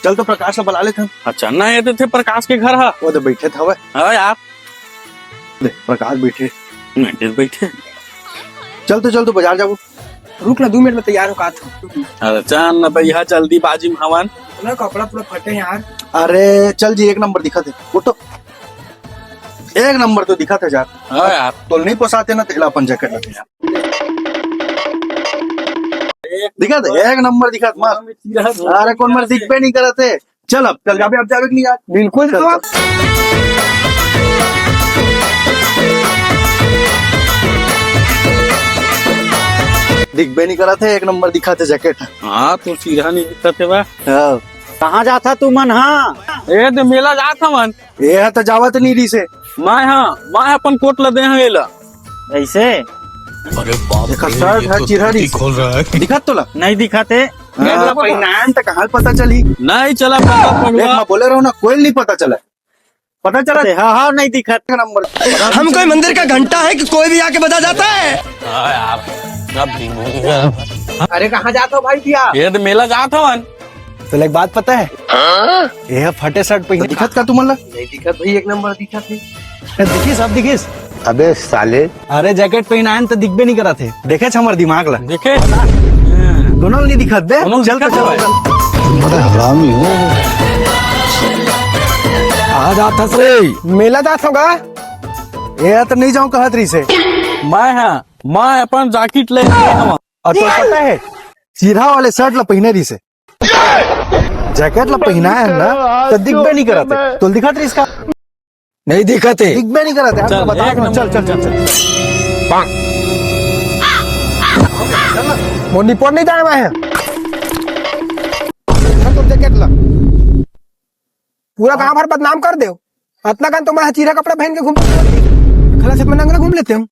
चल तो प्रकाश ला बुला लेते हम। अच्छा ना ये थे प्रकाश के घर है। वो तो बैठे था वह। हाँ यार देख प्रकाश बैठे। बैठे। चल तो बाजार जाओ। रुक ना 2 मिनट में तैयार हो का अरे चल ना भैया जल्दी बाजी में हवन। कपड़ा पूरा फटे यार। अरे चल जी 1 नंबर दिखा थे उठो। 1 नंबर तो दिखा था यार। हाँ यार तो नहीं पोसाते ना तेला अपन जैकेट लगे यार। दिखा थे 1 नंबर दिखा था मस्त। अरे कौन मर दिख पे नहीं कर थे। चल अब चल जाबे अब जावे कि नहीं यार। बिल्कुल चल, दिख बे नहीं करा थे 1 नंबर दिखा थे जैकेट। हाँ तो सीधा नहीं दिखत है बा। हाँ कहाँ जाता तू मन? हाँ ए तो मेला जात हवन। ये है तो जावत नहीं रही से। मैं अपन कोट ला दे हेला। ऐसे देखा शर्ट है चिरहरी से। दिखा तो ला नहीं दिखाते। पहनान तक हाल पता चली। नहीं चला देख पकड़वा। मैं बोले रहा हूँ ना कोई नहीं पता चला। पता चला हाँ नहीं दिखाते। 1 नंबर। हम कोई मंदिर का घंटा है कि कोई भी आके बजा जाता है। हाँ यार अरे कहाँ जाते हो भाई भैया? ये तो मेला जात हवन। तो एक बात पता है? ये फटे शर्ट पहने दिखत का तुमला। नहीं दिखत भाई 1 नंबर दिखा थे। दिखिस अब दिखिस। अबे साले अरे जैकेट पहनाए तो दिखबे नहीं करा थे। देखे हमारे दिमाग ला देखे दोनों नहीं दिखत बे। चल तो चल। बड़ा हरामी हो। आ जाता से मेला जात होगा। ये तो नहीं जाऊँ कहत रही से। मैं अपन जैकेट ले हवन। और तो पता है चिरहा वाले शर्ट ला पहने रही से। जैकेट ला पहना है ना तो दिख बे नहीं कराते। तो दिखत रही इसका नहीं दिखाते। दिख बे नहीं कराते। आपको चल, बता एक रहा हूँ। चल नंबर। चल चल चल। मोनी पोर नहीं जाए मैं तो जैकेट ला। पूरा गांव भर बदनाम कर दो। इतना कान तुम्हारा चीरा कपड़ा पहन के घूम खला से नंगरा घूम लेते हम।